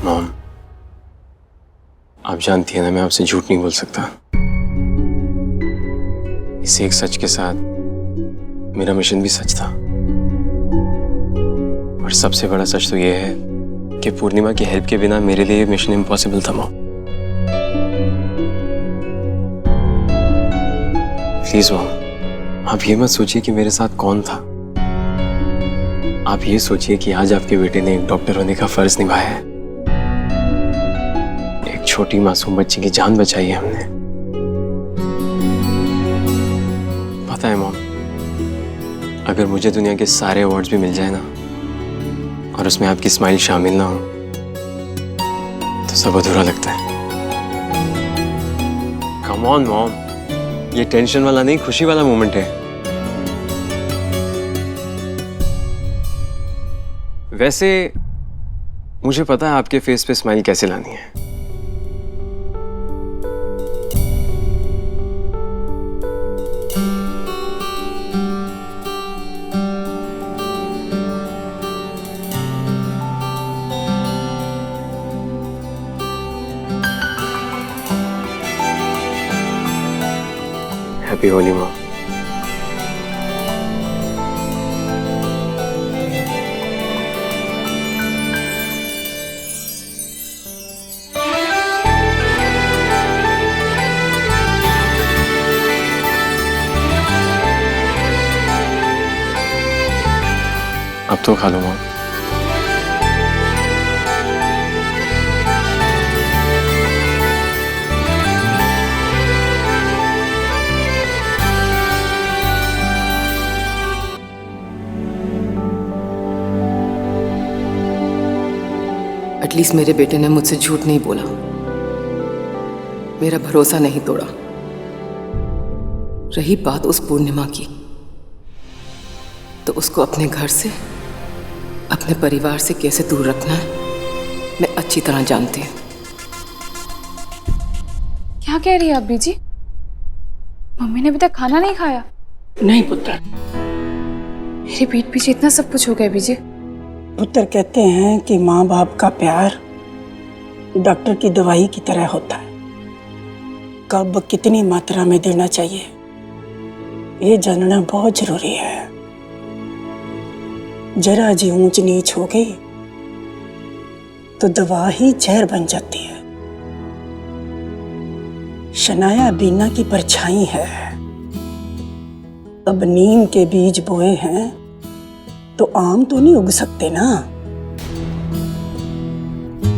Mom, आप जानती है ना मैं आपसे झूठ नहीं बोल सकता। इस एक सच के साथ मेरा मिशन भी सच था। और सबसे बड़ा सच तो यह है कि पूर्णिमा की हेल्प के बिना मेरे लिए मिशन इम्पॉसिबल था मॉम। प्लीज मॉम, आप ये मत सोचिए कि मेरे साथ कौन था। आप ये सोचिए कि आज आपके बेटे ने एक डॉक्टर होने का फर्ज निभाया है। एक छोटी मासूम बच्ची की जान बचाई है हमने। पता है मॉम, अगर मुझे दुनिया के सारे अवार्ड्स भी मिल जाए ना और उसमें आपकी स्माइल शामिल ना हो तो सब अधूरा लगता है। कम ऑन मॉम, ये टेंशन वाला नहीं, खुशी वाला मोमेंट है। वैसे मुझे पता है आपके फेस पे स्माइल कैसे लानी है। हैप्पी होली माँ। अब तो खा लो माँ। एटलीस्ट मेरे बेटे ने मुझसे झूठ नहीं बोला, मेरा भरोसा नहीं तोड़ा। रही बात उस पूर्णिमा की, तो उसको अपने घर से, अपने परिवार से कैसे दूर रखना है मैं अच्छी तरह जानती हूँ। क्या कह रही है अब्बी जी? मम्मी ने अभी तक खाना नहीं खाया? नहीं पुत्र। मेरे पीठ पीछे इतना सब कुछ हो गया अब्बी जी। पुत्र, कहते हैं कि माँ बाप का प्यार डॉक्टर की दवाई की तरह होता है। कब कितनी मात्रा में देना चाहिए ये जानना बहुत जरूरी है। जरा जी ऊंच नीच हो गई तो दवा ही जहर बन जाती है। शनाया बीना की परछाई है। अब नीम के बीज बोए हैं तो आम तो नहीं उग सकते ना।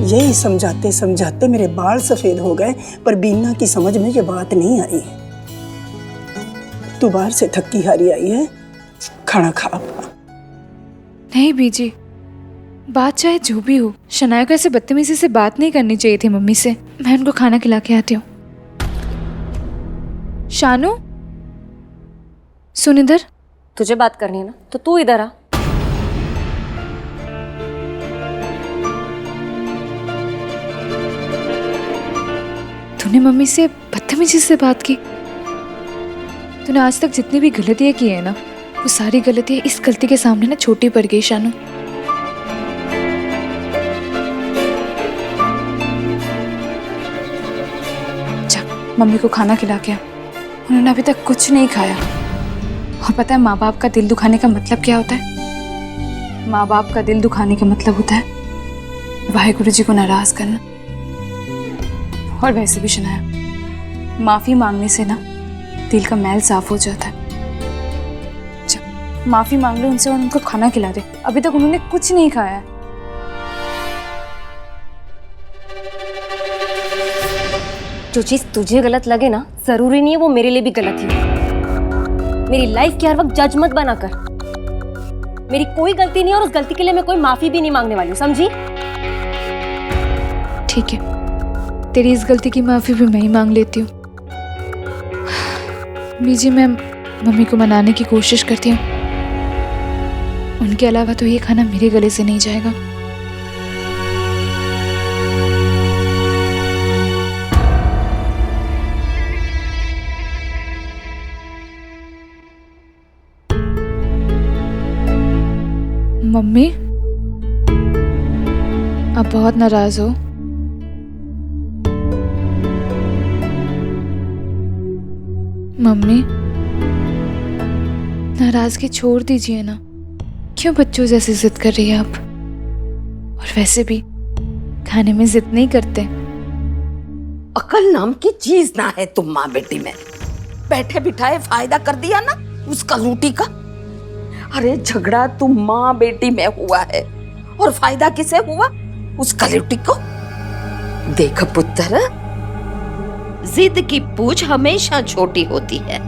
यही समझाते समझाते मेरे बाल सफेद हो गए, पर बीना की समझ में ये बात नहीं आई। तू बाहर से थकी हारी आई है, खाना खा अपना। नहीं बीजी, बात चाहे जो भी हो, शनाया को ऐसे बदतमीजी से बात नहीं करनी चाहिए थी मम्मी से। मैं उनको खाना खिला के आती हूँ। शानू, सुन इधर। तुझे बात करनी है ना तो तू इधर आ। तूने मम्मी से बदतमीजी से बात की? तूने आज तक जितनी भी गलतियां की है ना, वो सारी गलतियां इस गलती के सामने ना छोटी पड़ गई शानू। जा मम्मी को खाना खिला के आ। उन्होंने अभी तक कुछ नहीं खाया। और पता है माँ बाप का दिल दुखाने का मतलब क्या होता है? माँ बाप का दिल दुखाने का मतलब होता है वाहेगुरु जी को नाराज करना। और वैसे भी शनाया, माफी मांगने से ना दिल का मैल साफ हो जाता है। माफी मांग ले उनसे और उनको खाना खिला दे। अभी तक उन्होंने कुछ नहीं खाया है। जो चीज तुझे गलत लगे ना, जरूरी नहीं है वो मेरे लिए भी गलत है। मेरी लाइफ की हर वक्त जज मत बना कर। मेरी कोई गलती नहीं है और उस गलती के लिए मैं कोई माफी भी नहीं मांगने वाली हूँ, समझी? ठीक है, तेरी इस गलती की माफी भी मैं ही मांग लेती हूँ। बीजी, मैं मम्मी को मनाने की कोशिश करती हूँ। उनके अलावा तो ये खाना मेरे गले से नहीं जाएगा। मम्मी, आप बहुत नाराज हो। मम्मी, नाराजगी छोड़ दीजिए ना। क्यों बच्चों जैसी जिद कर रही है आप? और वैसे भी खाने में जिद नहीं करते। अकल नाम की चीज ना है तुम माँ बेटी में। बैठे बिठाए फायदा कर दिया ना उसका लूटी का। अरे झगड़ा तुम माँ बेटी में हुआ है और फायदा किसे हुआ? उसका लूटी को। देख पुत्र, जिद की पूछ हमेशा छोटी होती है।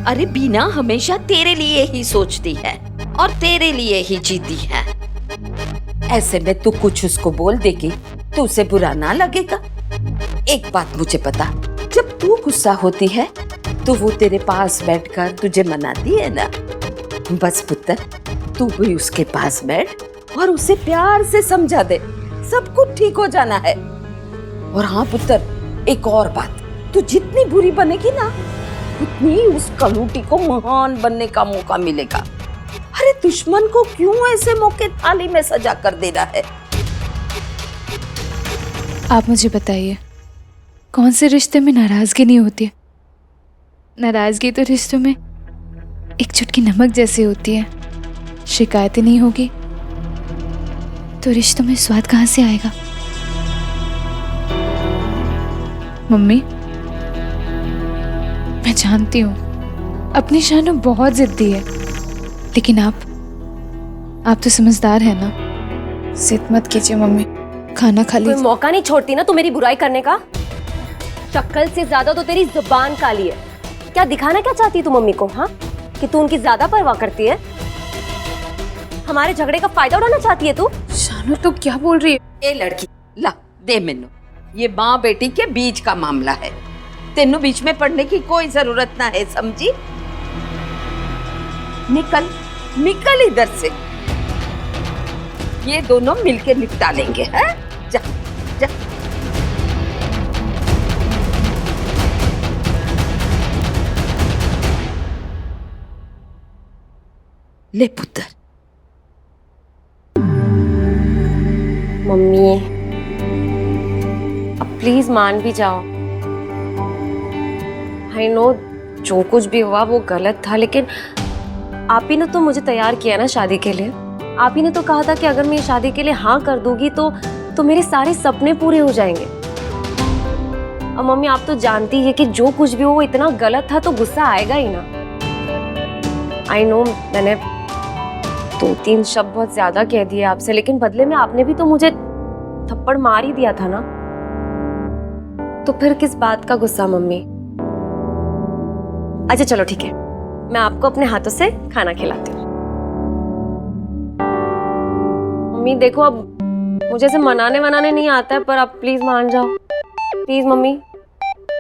अरे बीना हमेशा तेरे लिए ही सोचती है और तेरे लिए ही जीती है। ऐसे में तू कुछ उसको बोल देगी तो उसे बुरा ना लगेगा। एक बात मुझे पता, जब तू गुस्सा होती है तो वो तेरे पास बैठकर तुझे मनाती है ना। बस पुत्र, तू भी उसके पास बैठ और उसे प्यार से समझा दे, सब कुछ ठीक हो जाना है। और हाँ पुत्र, एक और बात, तू जितनी बुरी बनेगी ना उतनी उस कलूटी को महान बनने का मौका मिलेगा। अरे दुश्मन को क्यों ऐसे मौके थाली में सजा कर देना है? आप मुझे बताइए, कौन से रिश्ते में नाराजगी नहीं होती है? नाराजगी तो रिश्तों में एक चुटकी नमक जैसी होती है। शिकायतें नहीं होगी तो रिश्तों में स्वाद कहाँ से आएगा? मम्मी, मैं जानती हूँ अपनी शानू बहुत जिद्दी है, लेकिन आप तो समझदार है ना। जिद मत कीजिए मम्मी, खाना खा कोई लीजिए। मौका नहीं छोड़ती ना तू मेरी बुराई करने का। शक्ल से ज्यादा तो तेरी जुबान काली है। क्या दिखाना क्या चाहती है तू मम्मी को? हाँ, कि तू उनकी ज्यादा परवाह करती है? हमारे झगड़े का फायदा उठाना चाहती है तू? शानू तो क्या बोल रही है? ए लड़की, ला दे मैनू। ये माँ बेटी के बीच का मामला है, तेनू बीच में पड़ने की कोई जरूरत ना है, समझी? निकल निकल इधर से। ये दोनों मिलके निपटा लेंगे, हैं? जा जा। ले पुत्र। मम्मी, अब प्लीज मान भी जाओ। आई नो जो कुछ भी हुआ वो गलत था, लेकिन आप ही ने तो मुझे तैयार किया ना शादी के लिए। आप ही ने तो कहा था कि अगर मैं शादी के लिए हाँ कर दूंगी तो मेरे सारे सपने पूरे हो जाएंगे। अब मम्मी, आप तो जानती है कि जो कुछ भी हो वो इतना गलत था तो गुस्सा आएगा ही ना। आई नो मैंने 2-3 शब्द बहुत ज्यादा कह दिए आपसे, लेकिन बदले में आपने भी तो मुझे थप्पड़ मार ही दिया था ना। तो फिर किस बात का गुस्सा मम्मी? अच्छा चलो ठीक है, मैं आपको अपने हाथों से खाना खिलाती हूँ। मम्मी देखो, अब मुझे ऐसे मनाने वनाने नहीं आता है, पर आप प्लीज मान जाओ। Please mummy,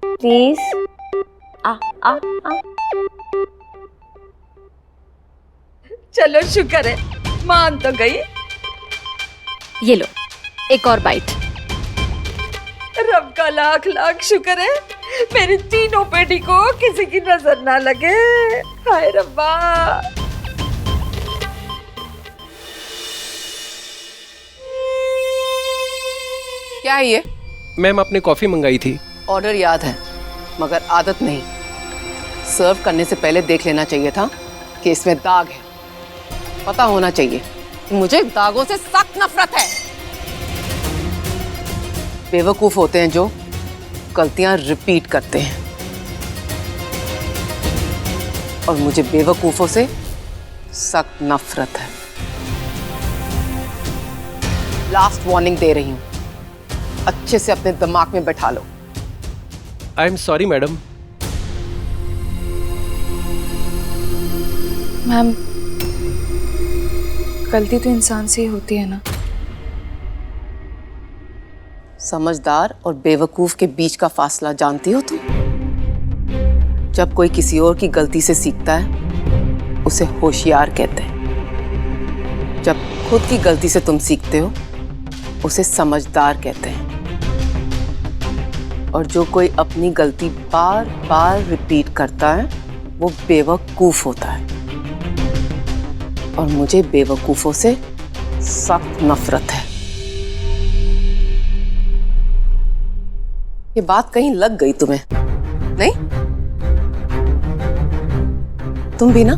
please. आ आ आ चलो शुक्र है, मान तो गई। ये लो एक और बाइट। रब का लाख लाख शुक्र है, मेरी तीनों बेटी को किसी की नजर ना लगे। हाय रब्बा। क्या है ये? मैम, आपने कॉफी मंगाई थी। ऑर्डर याद है मगर आदत नहीं। सर्व करने से पहले देख लेना चाहिए था कि इसमें दाग है। पता होना चाहिए। मुझे दागों से सख्त नफरत है। बेवकूफ होते हैं जो गलतियां रिपीट करते हैं, और मुझे बेवकूफों से सख्त नफरत है। लास्ट वार्निंग दे रही हूं, अच्छे से अपने दिमाग में बैठा लो। I am sorry madam. Ma'am, गलती तो इंसान से ही होती है ना। समझदार और बेवकूफ के बीच का फासला जानती हो तुम? जब कोई किसी और की गलती से सीखता है उसे होशियार कहते हैं। जब खुद की गलती से तुम सीखते हो उसे समझदार कहते हैं। और जो कोई अपनी गलती बार बार रिपीट करता है वो बेवकूफ होता है। और मुझे बेवकूफों से सख्त नफरत है। ये बात कहीं लग गई तुम्हें, नहीं? तुम भी ना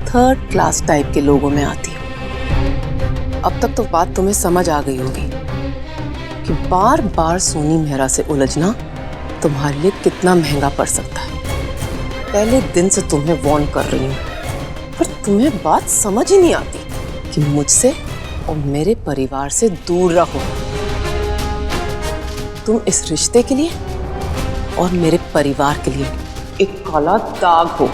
थर्ड क्लास टाइप के लोगों में आती हो। अब तक तो बात तुम्हें समझ आ गई होगी कि बार बार सोनी मेहरा से उलझना तुम्हारे लिए कितना महंगा पड़ सकता है। पहले दिन से तुम्हें वार्न कर रही हूँ, पर तुम्हें बात समझ ही नहीं आती कि मुझसे और मेरे परिवार से दूर रहो। तुम इस रिश्ते के लिए और मेरे परिवार के लिए एक काला दाग हो।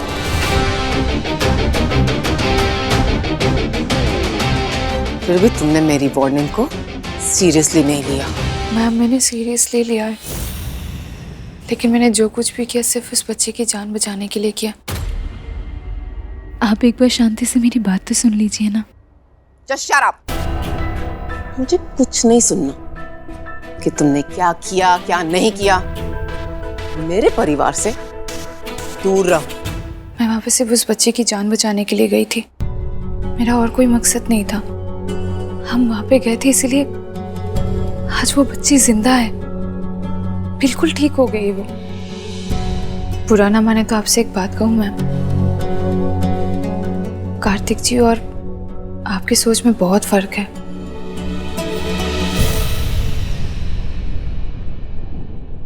फिर भी तुमने मेरी वार्निंग को सीरियसली नहीं लिया। मैम मैंने सीरियसली लिया है, लेकिन मैंने जो कुछ भी किया सिर्फ उस बच्चे की जान बचाने के लिए किया। आप एक बार शांति से मेरी बात तो सुन लीजिए ना। Just shut up। मुझे कुछ नहीं सुनना कि तुमने क्या किया क्या नहीं किया। मेरे परिवार से दूर रहो। मैं वहाँ पे सिर्फ उस बच्चे की जान बचाने के लिए गई थी, मेरा और कोई मकसद नहीं था। हम वहाँ पे गए थे इसीलिए आज वो बच्ची जिंदा है, बिल्कुल ठीक हो गई वो। बुरा ना माने तो आपसे एक बात कहूँ मैं, कार्तिक जी और आपकी सोच में बहुत फर्क है।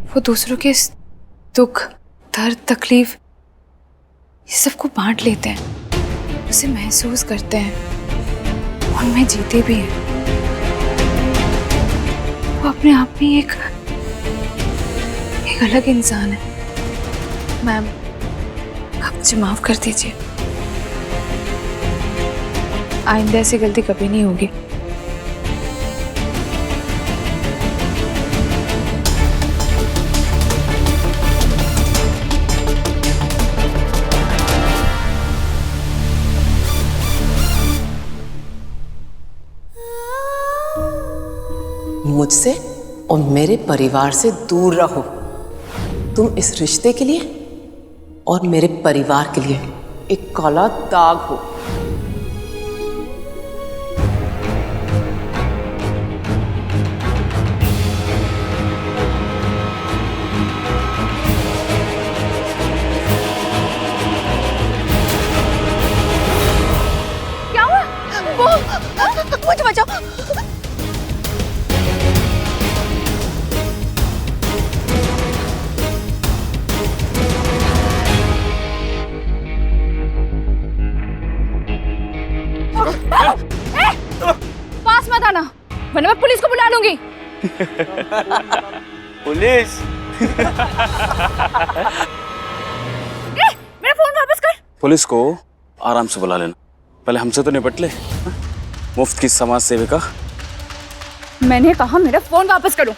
वो दूसरों के दुख, दर्द, तकलीफ ये सबको बांट लेते हैं, उसे महसूस करते हैं, उनमें जीते भी हैं। वो अपने आप में एक अलग इंसान है। मैम आप मुझे माफ कर दीजिए, आइंदा ऐसी गलती कभी नहीं होगी। मुझसे और मेरे परिवार से दूर रहो। तुम इस रिश्ते के लिए और मेरे परिवार के लिए एक काला दाग हो। क्या हुआ? वो मुझे बचाओ। पास मत आना, वरना मैं पुलिस को बुला लूंगी। पुलिस? मेरा फोन वापस कर। पुलिस को आराम से बुला लेना, पहले हमसे तो निपट ले। हाँ? मुफ्त की समाज सेविका। मैंने कहा मेरा फोन वापस करो।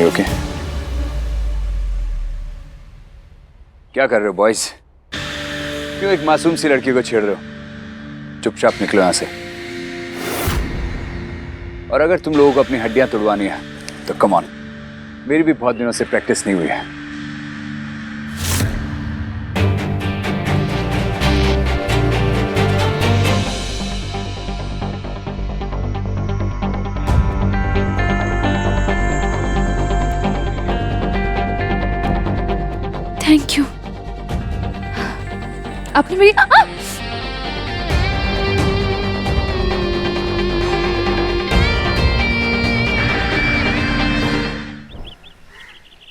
ओके क्या कर रहे हो बॉयज? क्यों एक मासूम सी लड़की को छेड़ रहे हो? चुपचाप निकलो यहां से। और अगर तुम लोगों को अपनी हड्डियां तोड़वानी है तो कम ऑन, मेरी भी बहुत दिनों से प्रैक्टिस नहीं हुई है। Thank you. आपने मेरी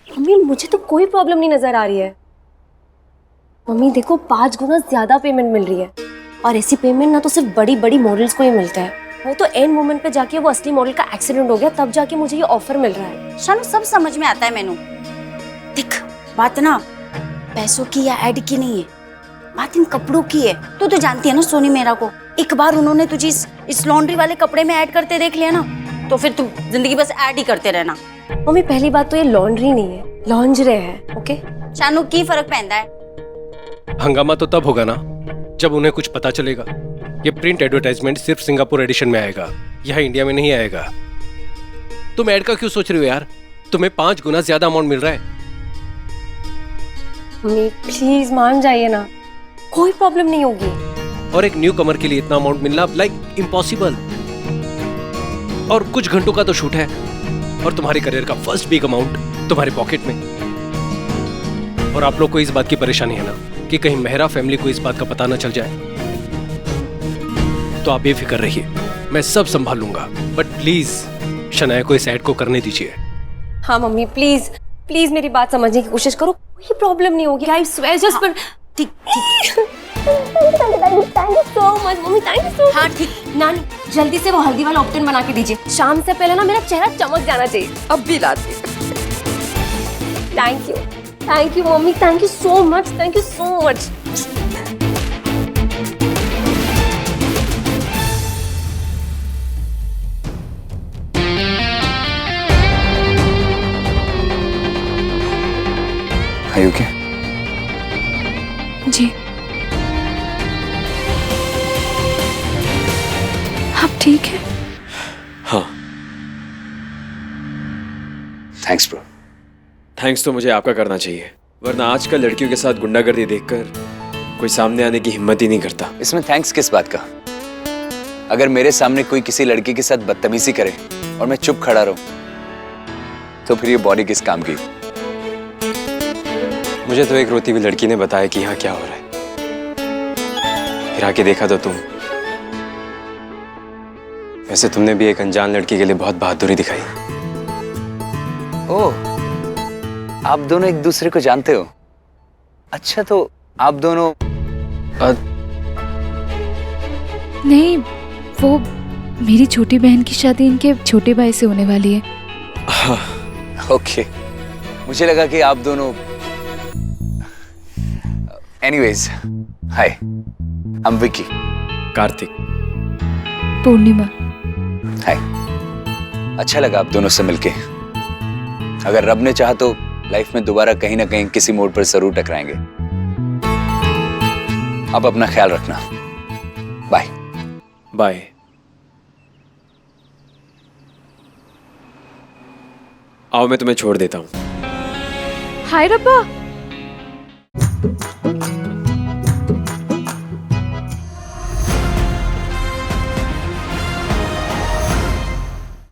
मम्मी मुझे तो कोई प्रॉब्लम नहीं नजर आ रही है। मम्मी देखो 5 गुना ज्यादा पेमेंट मिल रही है, और ऐसी पेमेंट ना तो सिर्फ बड़ी बड़ी मॉडल्स को ही मिलता है। वो तो एंड मोमेंट पे जाके वो असली मॉडल का एक्सीडेंट हो गया, तब जाके मुझे ये ऑफर मिल रहा है। शानू सब समझ में आता है मैनू। देख बात ना पैसों की या एड की नहीं है, बात इन कपड़ों की है। तू तो जानती है ना सोनी मेरा को, एक बार उन्होंने तुझे इस लॉन्ड्री वाले कपड़े में ऐड करते देख लिया ना, तो फिर तू जिंदगी बस ऐड ही करते रहना। मम्मी पहली बात तो ये लॉन्ड्री नहीं है, लॉन्जरे है। ओके शानू की फर्क पैंदा है? हंगामा तो तब होगा ना जब उन्हें कुछ पता चलेगा। ये प्रिंट एडवर्टाइजमेंट सिर्फ सिंगापुर एडिशन में आएगा, यहाँ इंडिया में नहीं आएगा। तुम ऐड का क्यों सोच रही हो यार? तुम्हें 5 गुना ज्यादा अमाउंट मिल रहा है। मम्मी प्लीज मान जाइए ना, कोई प्रॉब्लम नहीं होगी। और एक न्यू कमर के लिए इतना अमाउंट मिलना लाइक इम्पॉसिबल। और कुछ घंटों का तो शूट है, और तुम्हारे करियर का फर्स्ट बिग अमाउंट तुम्हारे पॉकेट में। और आप लोग को इस बात की परेशानी है ना कि कहीं मेहरा फैमिली को इस बात का पता ना चल जाए, तो आप बेफिक्र रहिए, मैं सब संभाल लूंगा। बट प्लीज शनाया को इस ऐड को करने दीजिए। हाँ मम्मी प्लीज प्लीज मेरी बात समझने की कोशिश करो, कोई प्रॉब्लम नहीं होगी। आई स्वेयर जस्ट पर ठीक ठीक। Thank you so much mummy, thank you so. हाँ ठीक नानी, जल्दी से वो हल्दी वाला ऑप्टन बना के दीजिए। शाम से पहले ना मेरा चेहरा चमक जाना चाहिए। अब भी लाती हूँ। Thank you mummy, thank you so much, thank you so much. Are you okay? जी आप ठीक है? हाँ, Thanks bro. थैंक्स तो मुझे आपका करना चाहिए, वरना आजकल लड़कियों के साथ गुंडागर्दी देखकर कोई सामने आने की हिम्मत ही नहीं करता। इसमें थैंक्स किस बात का? अगर मेरे सामने कोई किसी लड़की के साथ बदतमीजी करे और मैं चुप खड़ा रहूं, तो फिर ये बॉडी किस काम की? मुझे तो एक रोती हुई लड़की ने बताया कि यहाँ क्या हो रहा है, फिर आके देखा तो तुम। वैसे तुमने भी एक अनजान लड़की के लिए बहुत बहादुरी दिखाई। ओह, आप दोनों एक दूसरे को जानते हो? अच्छा, तो आप दोनों नहीं, वो मेरी छोटी बहन की शादी इनके छोटे भाई से होने वाली है। ओके, मुझे लगा कि आप दोनों। Anyways, hi, I am Vicky. Kartik. Purnima. Hi, अच्छा लगा आप दोनों से मिलके। अगर रब ने चाहा तो लाइफ में दोबारा कहीं ना कहीं किसी मोड़ पर जरूर टकराएंगे। आप अपना ख्याल रखना। बाय। बाय। आओ मैं तुम्हें छोड़ देता हूँ। हाय रब्बा।